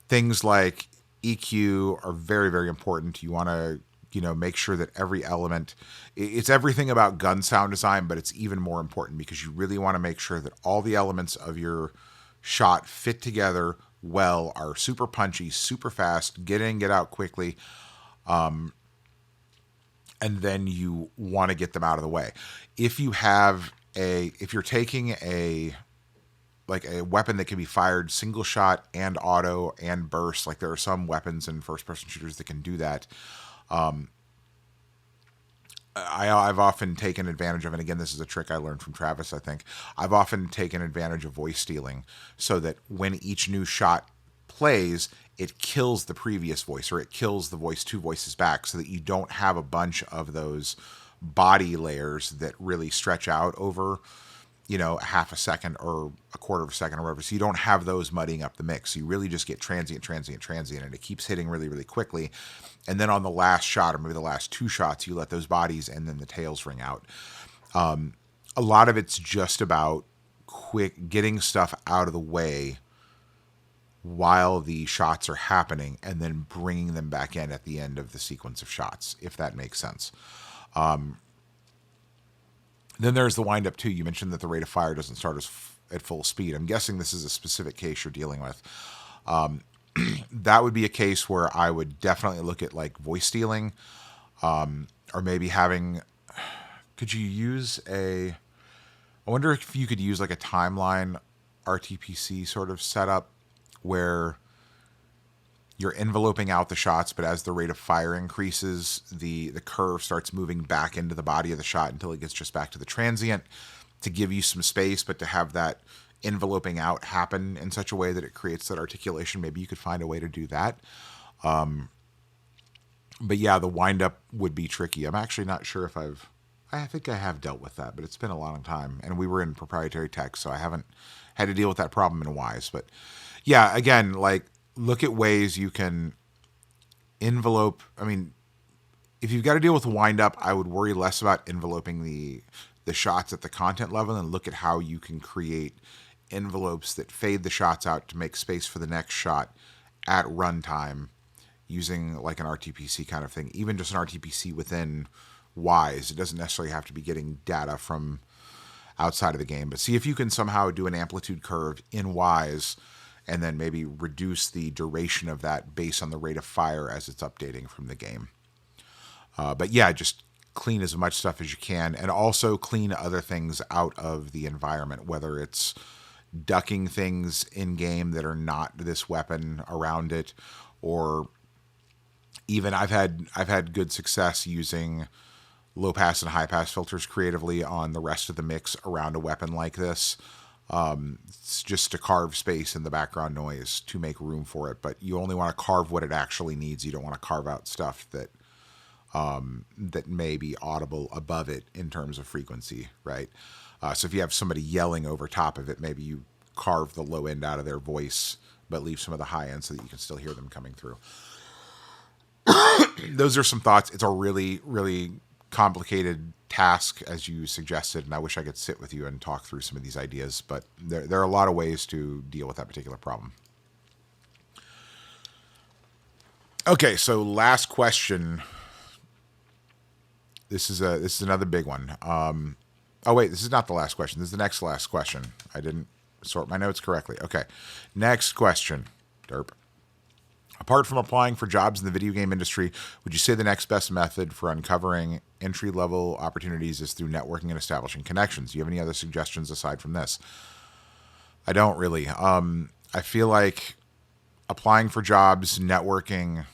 Things like EQ are very, very important. You want to make sure that every element, it's everything about gun sound design, but it's even more important because you really want to make sure that all the elements of your shot fit together well, are super punchy, super fast, get in, get out quickly. And then you want to get them out of the way. If you're taking a weapon that can be fired single shot and auto and burst, like there are some weapons in first person shooters that can do that. I've often taken advantage of, and again, this is a trick I learned from Travis, I think. I've often taken advantage of voice stealing so that when each new shot plays, it kills the previous voice, or it kills the voice 2 voices back, so that you don't have a bunch of those body layers that really stretch out over, half a second or a quarter of a second or whatever. So you don't have those muddying up the mix. So you really just get transient, and it keeps hitting really, really quickly. And then on the last shot, or maybe the last 2 shots, you let those bodies and then the tails ring out. A lot of it's just about getting stuff out of the way while the shots are happening, and then bringing them back in at the end of the sequence of shots, if that makes sense. Then there's the wind-up, too. You mentioned that the rate of fire doesn't start at full speed. I'm guessing this is a specific case you're dealing with. That would be a case where I would definitely look at, like, voice stealing, or maybe having... Could you use I wonder if you could use, like, a timeline RTPC sort of setup where you're enveloping out the shots, but as the rate of fire increases, the curve starts moving back into the body of the shot until it gets just back to the transient, to give you some space, but to have that enveloping out happen in such a way that it creates that articulation. Maybe you could find a way to do that. But yeah, the wind-up would be tricky. I'm actually not sure if I think I have dealt with that, but it's been a long time, and we were in proprietary tech, so I haven't had to deal with that problem in a while. But yeah, again, like, look at ways you can envelope. I mean, if you've got to deal with a wind-up, I would worry less about enveloping the shots at the content level, and look at how you can create envelopes that fade the shots out to make space for the next shot at runtime, using like an RTPC kind of thing. Even just an RTPC within Wise. It doesn't necessarily have to be getting data from outside of the game, but see if you can somehow do an amplitude curve in Wise and then maybe reduce the duration of that based on the rate of fire as it's updating from the game. But yeah, just clean as much stuff as you can, and also clean other things out of the environment, whether it's ducking things in game that are not this weapon around it, or even I've had good success using low pass and high pass filters creatively on the rest of the mix around a weapon like this. It's just to carve space in the background noise to make room for it, but you only want to carve what it actually needs. You don't want to carve out stuff that may be audible above it in terms of frequency, right? So if you have somebody yelling over top of it, maybe you carve the low end out of their voice, but leave some of the high end so that you can still hear them coming through. Those are some thoughts. It's a really, really complicated task, as you suggested, and I wish I could sit with you and talk through some of these ideas, but there are a lot of ways to deal with that particular problem. Okay, so last question. This is another big one. Oh wait, this is not the last question. This is the next last question. I didn't sort my notes correctly. Okay, next question. Derp. Apart from applying for jobs in the video game industry, would you say the next best method for uncovering entry-level opportunities is through networking and establishing connections? Do you have any other suggestions aside from this? I don't really. I feel like applying for jobs, networking,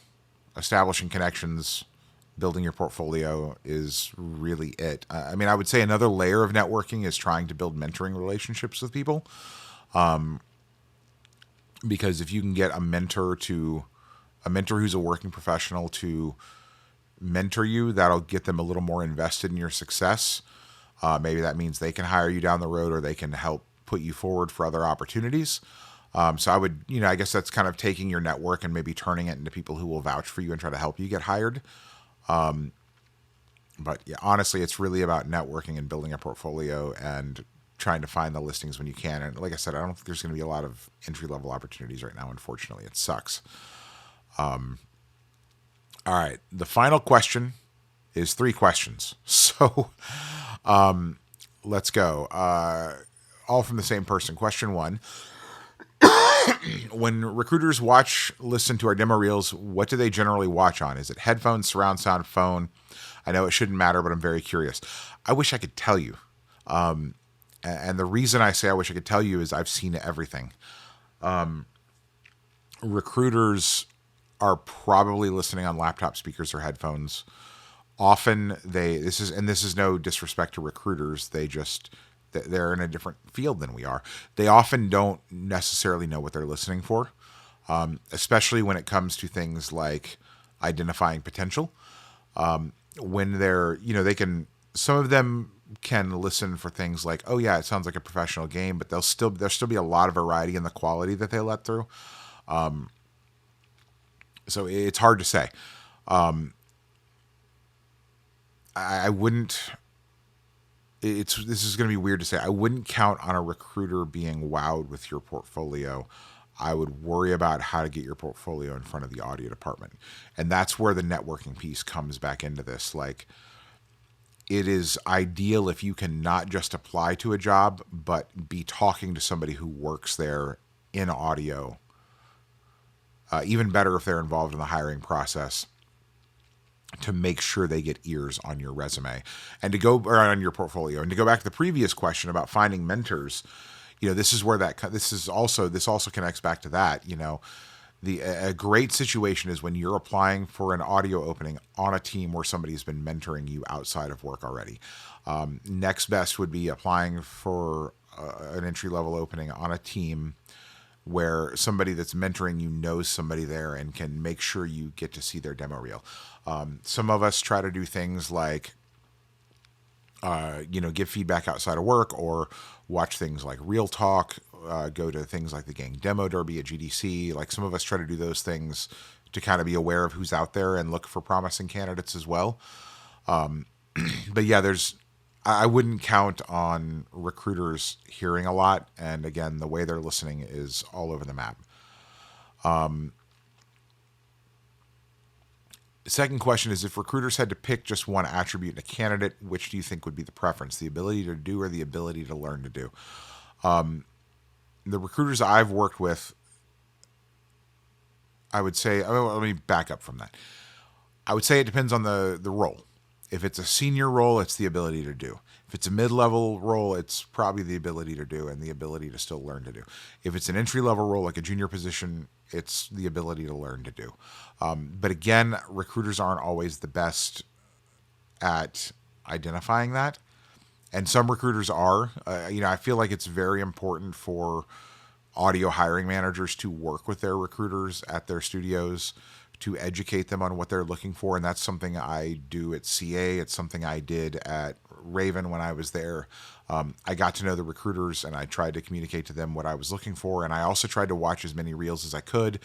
establishing connections, building your portfolio is really it. I mean, I would say another layer of networking is trying to build mentoring relationships with people. Because if you can get a mentor who's a working professional to mentor you, that'll get them a little more invested in your success. Maybe that means they can hire you down the road, or they can help put you forward for other opportunities. So I would, I guess that's kind of taking your network and maybe turning it into people who will vouch for you and try to help you get hired. But yeah, honestly, it's really about networking and building a portfolio and trying to find the listings when you can. And like I said, I don't think there's going to be a lot of entry-level opportunities right now. Unfortunately, it sucks. All right. The final question is 3 questions. So, let's go. All from the same person. Question 1. When recruiters listen to our demo reels, what do they generally watch on? Is it headphones, surround sound, phone? I know it shouldn't matter, but I'm very curious. I wish I could tell you. And the reason I say I wish I could tell you is I've seen everything. Recruiters are probably listening on laptop speakers or headphones. Often this is no disrespect to recruiters. They're in a different field than we are. They often don't necessarily know what they're listening for, especially when it comes to things like identifying potential. When some of them can listen for things like, oh yeah, it sounds like a professional game, but there'll still be a lot of variety in the quality that they let through. So it's hard to say. I wouldn't. This is going to be weird to say. I wouldn't count on a recruiter being wowed with your portfolio. I would worry about how to get your portfolio in front of the audio department. And that's where the networking piece comes back into this. Like, it is ideal if you can not just apply to a job, but be talking to somebody who works there in audio. Even better if they're involved in the hiring process, to make sure they get ears on your resume and on your portfolio. And to go back to the previous question about finding mentors, this is where this also connects back to that. A great situation is when you're applying for an audio opening on a team where somebody's been mentoring you outside of work already. Next best would be applying for an entry-level opening on a team where somebody that's mentoring you knows somebody there and can make sure you get to see their demo reel. Some of us try to do things like, give feedback outside of work, or watch things like Real Talk, go to things like the Gang Demo Derby at GDC. Like, some of us try to do those things to kind of be aware of who's out there and look for promising candidates as well. But yeah, I wouldn't count on recruiters hearing a lot. And again, the way they're listening is all over the map. The second question is, if recruiters had to pick just one attribute in a candidate, which do you think would be the preference, the ability to do or the ability to learn to do? The recruiters I've worked with, I would say, let me back up from that. I would say it depends on the role. If it's a senior role, it's the ability to do. If it's a mid-level role, it's probably the ability to do and the ability to still learn to do. If it's an entry-level role, like a junior position, it's the ability to learn to do. But again, recruiters aren't always the best at identifying that. And some recruiters are. I feel like it's very important for audio hiring managers to work with their recruiters at their studios to educate them on what they're looking for. And that's something I do at CA. It's something I did at Raven when I was there. I got to know the recruiters and I tried to communicate to them what I was looking for. And I also tried to watch as many reels as I could,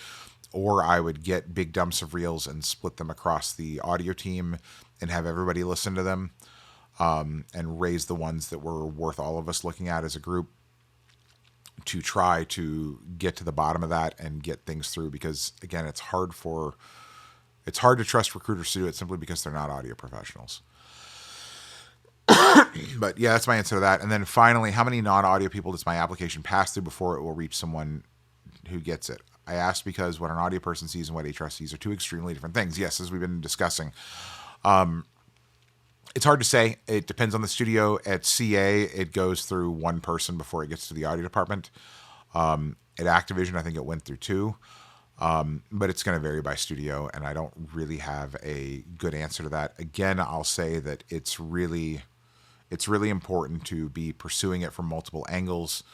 or I would get big dumps of reels and split them across the audio team and have everybody listen to them, and raise the ones that were worth all of us looking at as a group, to try to get to the bottom of that and get things through. Because again, it's hard to trust recruiters to do it simply because they're not audio professionals. But yeah, that's my answer to that. And then finally, how many non-audio people does my application pass through before it will reach someone who gets it? I asked because what an audio person sees and what HR sees are two extremely different things. Yes, as we've been discussing. It's hard to say. It depends on the studio. At CA, it goes through one person before it gets to the audio department. At Activision, I think it went through two. But it's going to vary by studio, and I don't really have a good answer to that. Again, I'll say that it's really important to be pursuing it from multiple angles.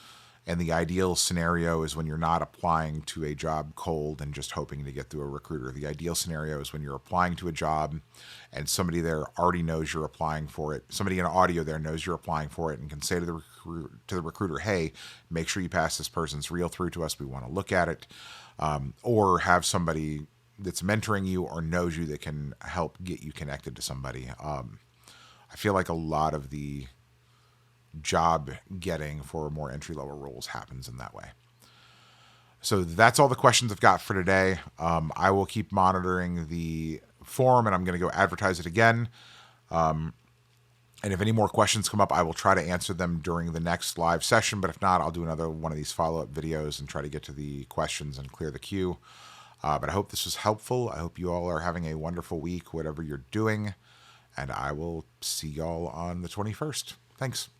And the ideal scenario is when you're not applying to a job cold and just hoping to get through a recruiter. The ideal scenario is when you're applying to a job and somebody there already knows you're applying for it. Somebody in audio there knows you're applying for it and can say to the recruiter, hey, make sure you pass this person's reel through to us. We want to look at it. Or have somebody that's mentoring you or knows you that can help get you connected to somebody. I feel like a lot of the job getting for more entry-level roles happens in that way. So that's all the questions I've got for today. I will keep monitoring the forum, and I'm going to go advertise it again. And if any more questions come up, I will try to answer them during the next live session. But if not, I'll do another one of these follow-up videos and try to get to the questions and clear the queue. But I hope this was helpful. I hope you all are having a wonderful week, whatever you're doing. And I will see y'all on the 21st. Thanks.